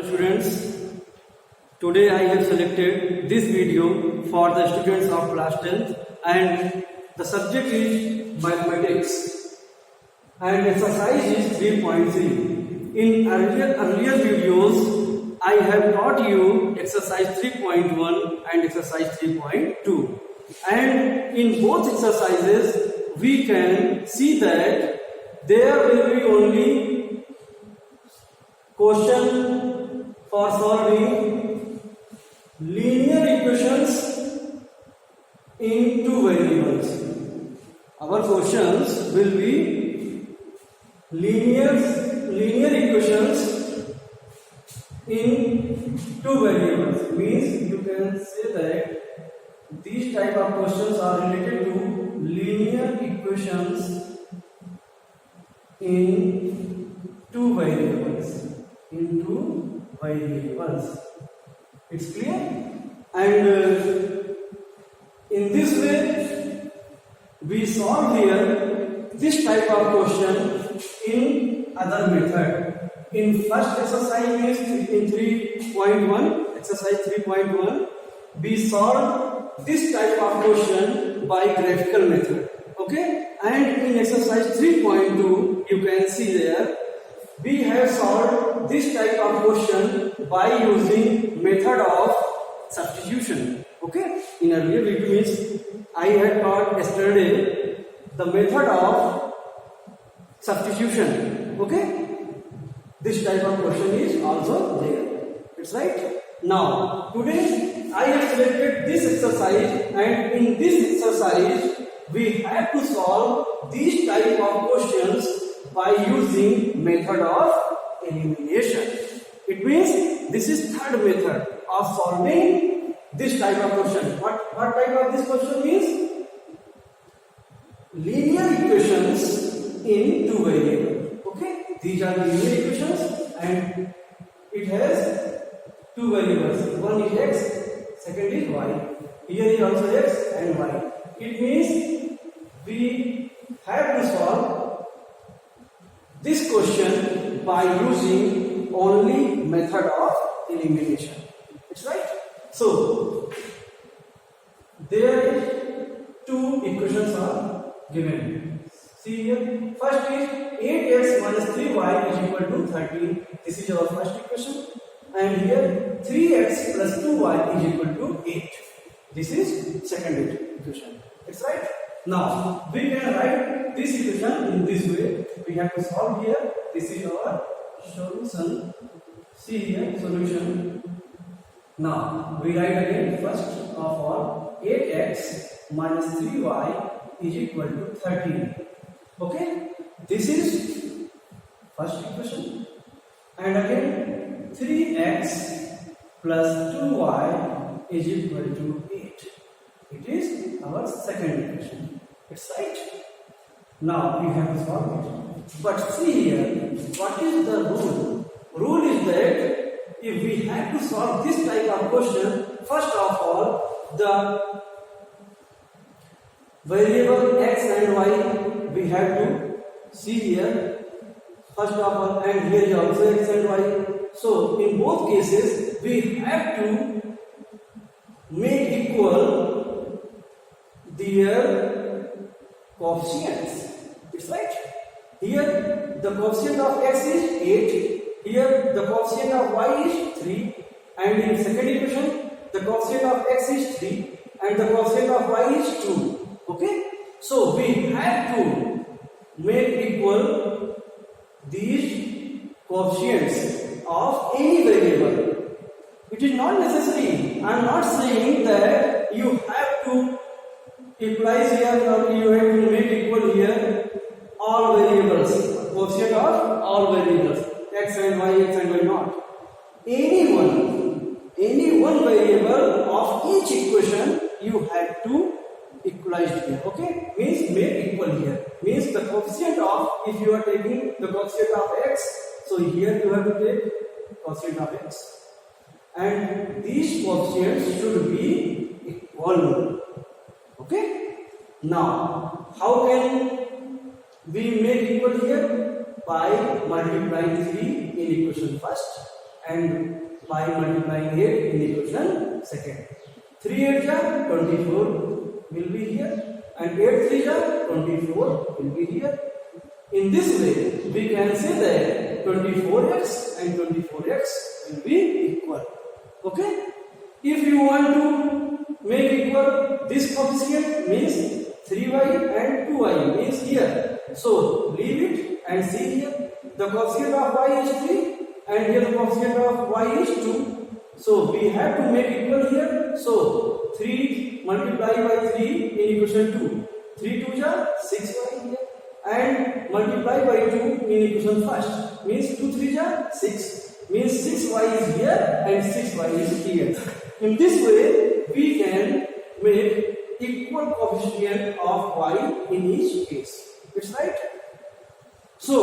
Hello students, today I have selected this video for the students of class 10th and the subject is mathematics and exercise is 3.3. In earlier videos I have taught you exercise 3.1 and exercise 3.2 and in both exercises we can see that there will be only question for solving linear equations in two variables. Our questions will be linear equations in two variables. Means you can say that these type of questions are related to linear equations in two variables. It's clear? And in this way we solve here this type of question in other method. In first exercise in 3.1, exercise 3.1, we solve this type of question by graphical method. Okay? And in exercise 3.2 you can see there we have solved this type of question by using method of substitution. Okay? In earlier video means I had taught yesterday the method of substitution. Okay? This type of question is also there. It's right. Now today I have selected this exercise and in this exercise we have to solve these type of questions by using method of elimination. It means this is third method of solving this type of question. What type of this question means? Linear equations in two variables. Okay, these are linear equations and it has two variables. One is x, second is y. Here is also x and y. It means we have to solve this question by using only method of elimination. It's right. So there two equations are given. See here. First is 8x minus 3y is equal to 13. This is our first equation. And here 3x plus 2y is equal to 8. This is second equation. It's right. Now we can write this equation in this way. We have to solve here. This is our solution. See here solution. Now we write again first of all 8x minus 3y is equal to 13. Okay, this is first equation. And again 3x plus 2y is equal to 8. It is our second equation. It's right. Now we have to solve it. But see here, what is the rule? Rule is that if we have to solve this type of question, first of all, the variable x and y we have to see here. First of all, and here is also x and y. So in both cases, we have to make equal their coefficients. It's right. Here the coefficient of x is 8. Here the coefficient of y is 3. And in second equation the coefficient of x is 3 and the coefficient of y is 2. Okay. So we have to make equal these coefficients of any variable. It is not necessary. I am not saying that you have to equalize here or you have to make equal here all variables, coefficient of all variables, x and y not. Any one variable of each equation you have to equalize here. Okay, means make equal here. Means the coefficient of, if you are taking the coefficient of x, so here you have to take coefficient of x. And these coefficients should be equal. Okay. Now, how can we make equal here? By multiplying 3 in equation first and by multiplying 8 in equation second. 3 8 ja 24 will be here, and 8 3 ja 24 will be here. In this way, we can say that 24x and 24x will be equal. Okay? If you want to make equal this coefficient, means 3y and 2y means here. So leave it and see here. The coefficient of y is 3 and here the coefficient of y is 2. So we have to make equal here. So 3 multiplied by 3 in equation 2. 3 2 ja 6y here. And multiply by 2 in equation first, means 2 3 ja 6, means 6y is here and 6y is here. In this way, we can make equal coefficient of y in each case. It's right. So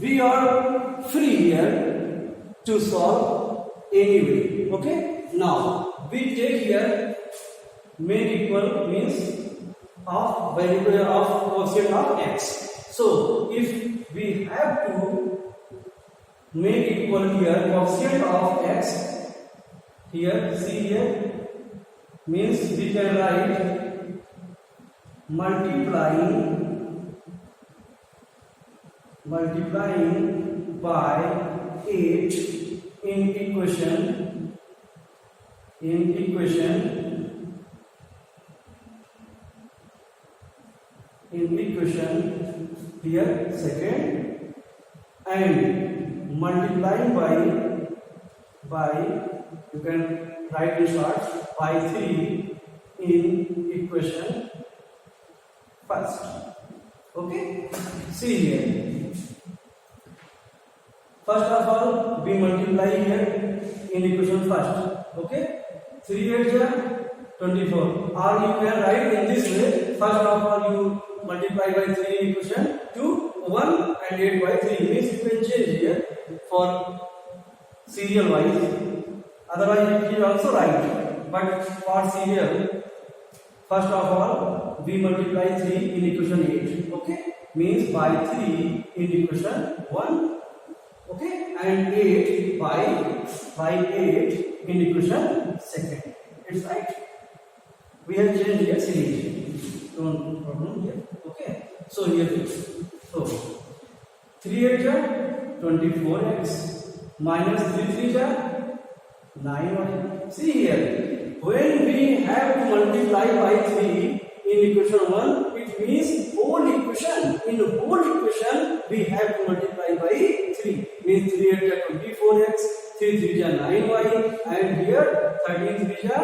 we are free here to solve any way. Okay. Now we take here make equal means of variable of coefficient of x. So if we have to make equal here coefficient of x, here see here, means we can write multiplying by 8 in equation here second, and multiplying by you can write in short by 3 in equation first. Okay, see here, first of all we multiply here in equation first. Okay, 3 8 ja 24, or you can write in this way. First of all you multiply by 3 in equation 2 1 and 8 by 3, means you can change here for serial wise, otherwise it is also right, but for serial first of all we multiply 3 in equation 8. Okay, means by 3 in equation 1. Okay, and 8 by 8 in equation second. It's right. We have changed here series. Don't problem here. Okay, so here so 3 8 ja 24x minus 3 3 ja 9y. See here, when we have to multiply by 3 in equation 1, it means whole equation. In whole equation we have to multiply by 3, means 3 8 ja 24x, 3 3 ja 9y, and here 13 3 ja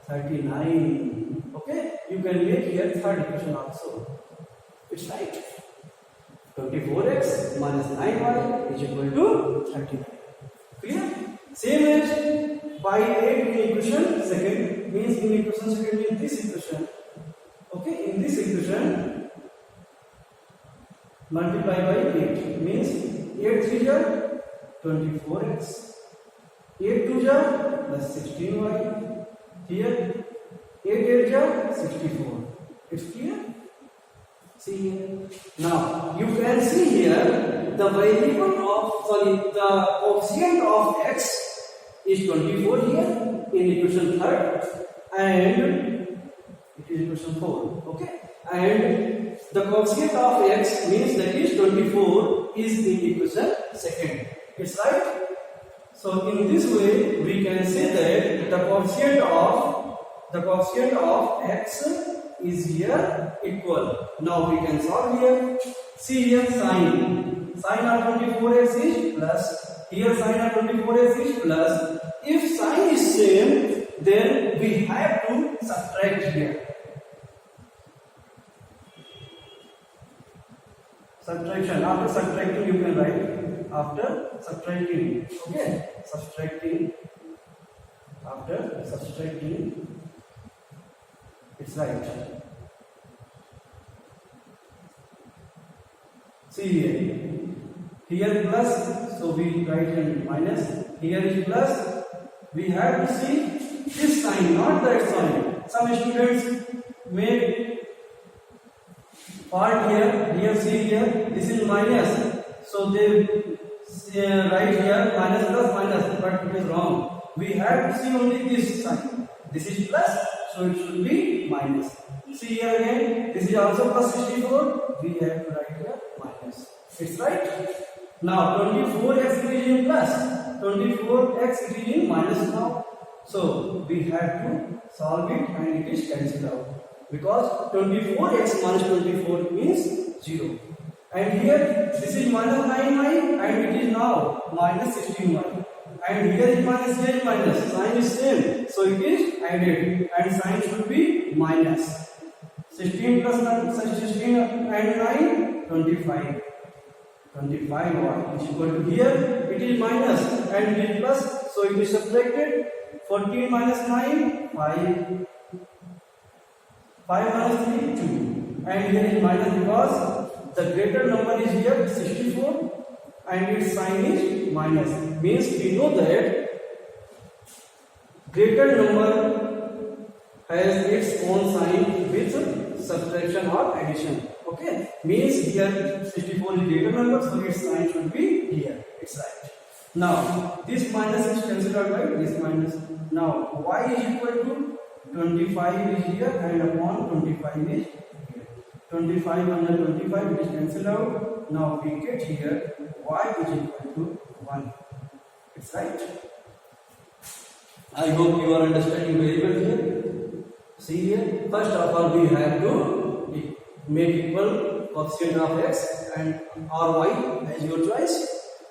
39. Okay, you can make here third equation also. It's right. 24x minus 9y is equal to 39. Clear? Same as by 8 in equation second, means in equation second in this equation. Okay, in this equation multiply by 8, means 8 3 ja 24x, 8 2 ja plus 16y. Here 8 8 ja 64. It's clear? See here. Now you can see here the variable of the coefficient of x is 24 here in equation third, and it is equation 4. Okay, and the coefficient of x means that is 24 is in equation second. It's right. So in this way we can say that the coefficient of x is here equal. Now we can solve here. See here, sine of 24x is plus, here sine of 24x is plus. If sine is same, then we have to subtract here. Subtraction. After subtracting you can write after subtracting. Okay, after subtracting, it's right. See here plus, so we write in minus, here is plus. We have to see this sign, not that sign. Some students make part here see here, this is minus, so they write here minus plus minus, but it is wrong. We have to see only this sign. This is plus, so it should be minus. See here again, this is also plus 64. We have to write here minus. It's right. Now 24x it is in plus, 24x it is in minus now. So we have to solve it and it is cancelled out. Because 24x minus 24 means 0. And here this is minus 9y and it is now minus 16y. And here is minus, here is minus. Sign is same. So it is added and sign should be minus. 16 plus 9, 16 and 9, 25. 25y is equal to here. It is minus and it is plus. So it is subtracted. 14 minus 9, 5. 5 minus 3, 2. And here is minus because the greater number is here 64 and its sign is minus. Means we know that greater number has its own sign with subtraction or addition. Okay? Means here 64 is greater number, so its sign should be here. It's right. Now this minus is cancelled out by this minus. Now y is equal to 25 is here and upon 25 is here. 25 under 25 it is cancelled out. Now we get here y is equal to 1. It's right. I hope you are understanding very well here. See here, first of all we have to make equal coefficient of x and or y as your choice.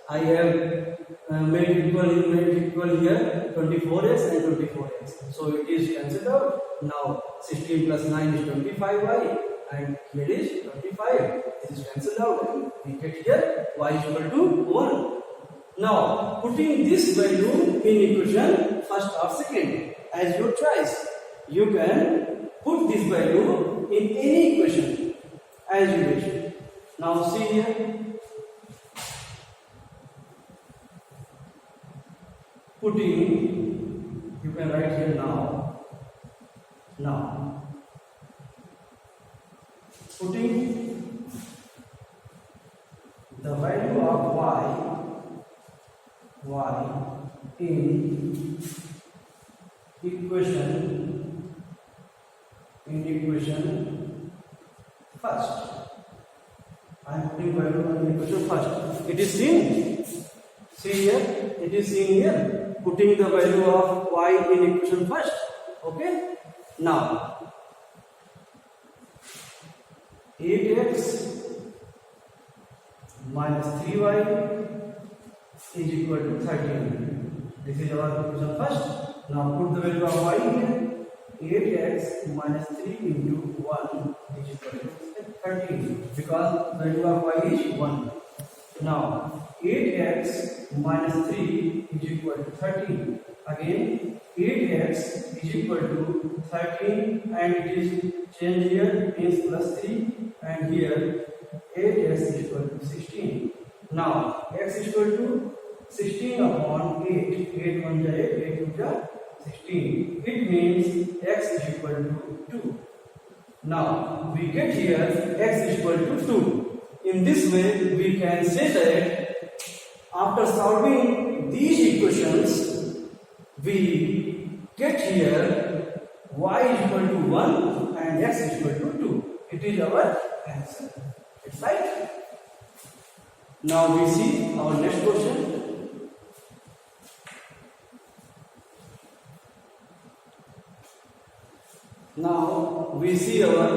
I have made equal here 24x and 24x. So it is cancelled out. Now 16 plus 9 is 25y and here is 25. This is cancelled out and we get here y is equal to 1. Now putting this value in equation first or second as your choice. You can put this value in any equation as you wish. Now see here. Putting, you can write here now. Putting the value of y in equation first. I am putting value in equation first. It is seen. See here. It is seen here. Putting the value of y in equation first. Okay. Now 8x minus 3y is equal to 13. This is our equation first. Now put the value of y here. 8x minus 3 into 1 is equal to 13 because the value of y is 1. Now 8x minus 3 is equal to 13. Again 8x is equal to 13 and it is changed here means plus 3 and here 8x is equal to 16. Now x is equal to 16 upon 8. 8 1 is 8, 8 2 is 16. It means x is equal to 2. Now we get here x is equal to 2. In this way, we can say that after solving these equations, we get here y is equal to 1 and x is equal to 2. It is our answer. It's right. Now we see our next question. Now we see our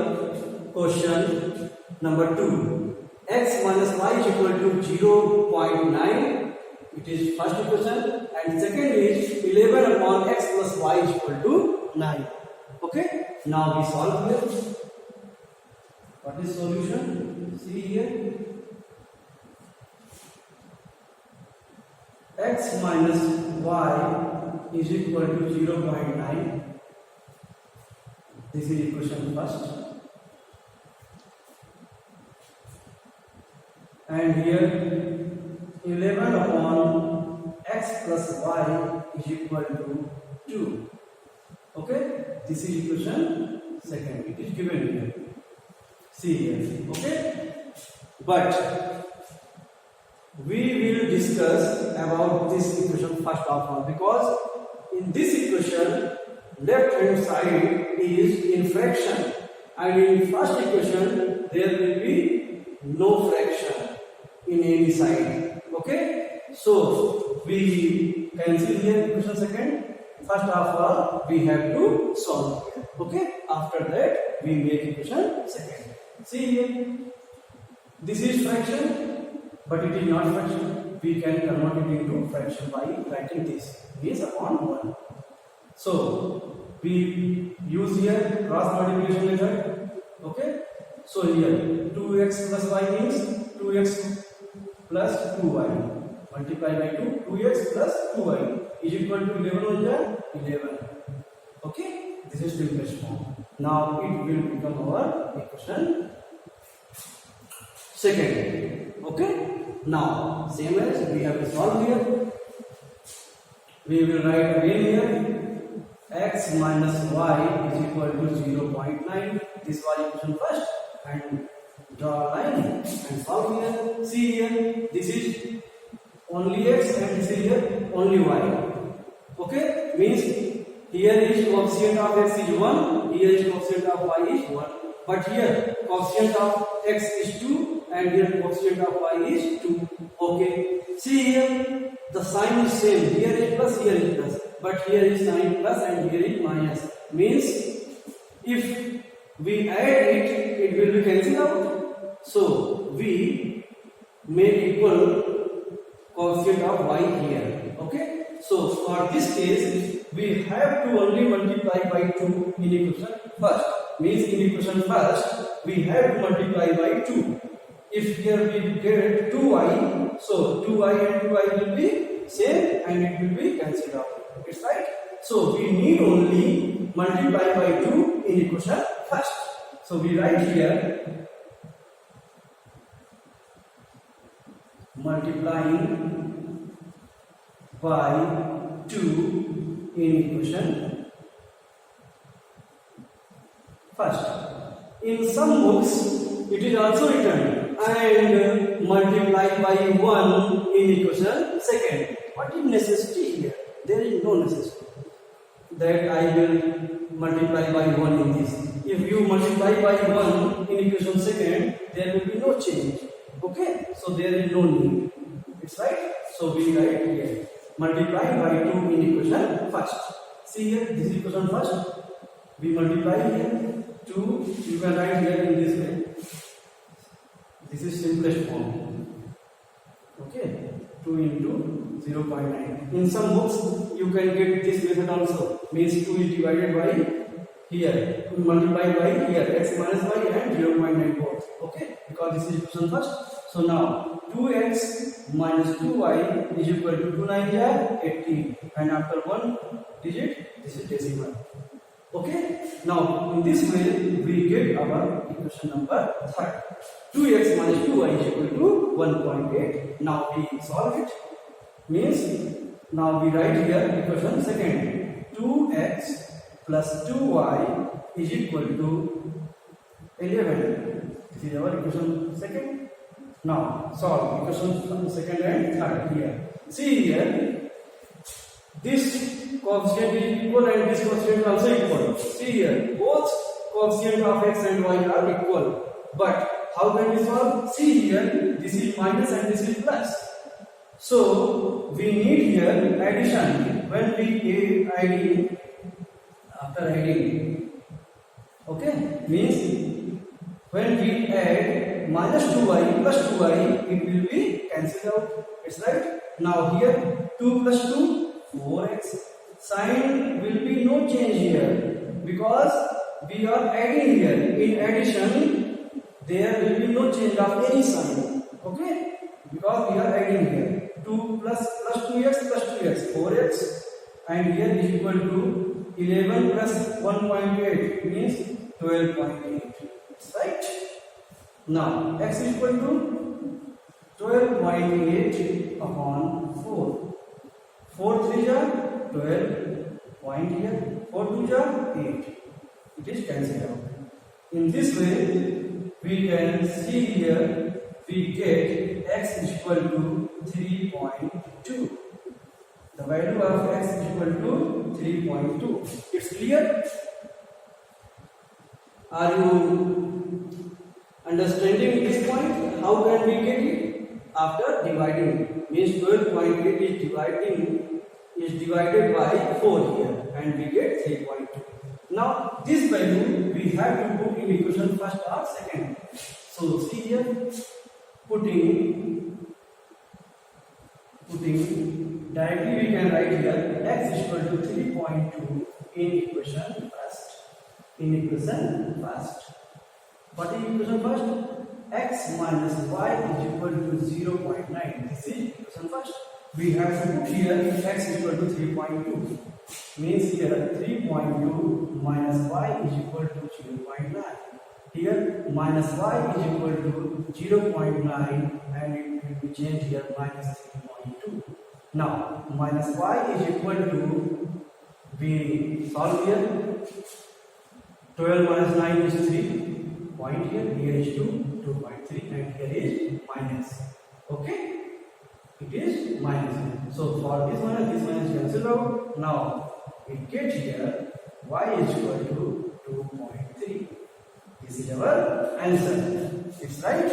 question number 2. X minus y is equal to 0.9. It is first equation and second is 11 upon x plus y is equal to 9. Okay. Now we solve here. What is solution? See here. X minus y is equal to 0.9. This is equation first. And here 11 upon x plus y is equal to 2. Okay, this is equation second. It is given here. See here. Okay, but we will discuss about this equation first of all, because in this equation left hand side is in fraction and in first equation there will be no fraction in any side. Okay, so we cancel here equation second. First of all we have to solve here. Okay, after that we make equation second. See here, this is fraction but it is not fraction. We can convert it into fraction by writing this is upon 1. So we use here cross multiplication method. Okay, so here 2x plus y means 2x plus 2y multiply by 2, 2x plus 2y is equal to 11 on the 11. Okay, this is simplest form. Now it will become our equation second. Okay, now same as we have to solve here. We will write again here x minus y is equal to 0.9. This was equation first, and draw a line and solve here. See here, this is only x and this is here only y. Okay, means here is coefficient of x is 1, here is coefficient of y is 1, but here coefficient of x is 2 and here coefficient of y is 2. Okay, see here the sign is same, here is plus, here is plus, but here is sign plus and here is minus, means if we add it, it will be cancelled out. So we make equal coefficient of y here. Okay, so for this case we have to only multiply by 2 in equation first, means in equation first we have to multiply by 2. If here we get 2y, so 2y and 2y will be same and it will be cancelled out. It's right. So we need only multiply by 2 in equation first. So we write here multiplying by 2 in equation first. In some books it is also written and multiply by 1 in equation second. What is necessity here? There is no necessity that I will multiply by 1 in this. If you multiply by 1 in equation second, there will be no change. Okay, so there is no need. It's right. So we write here multiply by 2 in equation first. See here, this equation first. We multiply here 2. You can write here in this way. This is simplest form. Okay, 2 into 0.9. In some books you can get this method also. Means 2 is divided by here, multiply by here x minus y and 0.94. Okay, because this is equation first. So now 2x minus 2y is equal to 2 9 18, and after 1 digit this is decimal. Okay, now in this way we get our equation number 3rd. 2x minus 2y is equal to 1.8. Now we solve it. Means now we write here equation second. 2x plus 2y is equal to 11. This is our equation second. Now solve equation second and third here. See here, this coefficient is equal and this coefficient is also equal. See here, both coefficient of x and y are equal. But how can we solve? See here, this is minus and this is plus. So we need here addition. When we add after adding, okay, means when we add minus 2y plus 2y, it will be cancelled out. It's right. Now here 2 plus 2, 4x. Sign will be no change here because we are adding here. In addition, there will be no change of any sign. Okay, because we are adding here 2 plus 2x plus 2x, 4x, and here is equal to 11 plus 1.8 means 12.8. Right. Now x is equal to 12.8 upon 4. 4 3 are 12 point here, 4 2 are 8. It is cancelled out. In this way we can see here we get x is equal to 3.2. The value of x is equal to 3.2. It's clear? Are you understanding this point? How can we get it? After dividing, means 12.8 is divided by 4 here, and we get 3.2. Now this value we have to put in equation first or second. So see here, putting directly we can write here x is equal to 3.2 in equation first. What is equation first? X minus y is equal to 0.9. This is equation first. We have to put here x is equal to 3.2. Means here 3.2 minus y is equal to 0.9. Here minus y is equal to 0.9, and it will be changed here minus 3.2. Now minus y is equal to, we solve here, 12 minus 9 is 3. Point here is 2.3, and here is minus. Okay, it is minus. So for this minus cancel out. Now we get here y is equal to 2.3. This is our answer. It's right.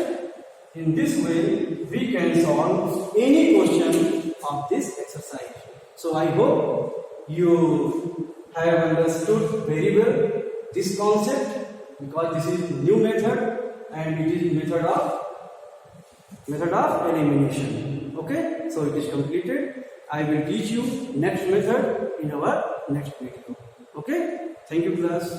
In this way we can solve any question of this exercise. So I hope you have understood very well this concept, because this is new method and it is method of elimination. Okay, so it is completed. I will teach you next method in our next video. Okay, thank you class.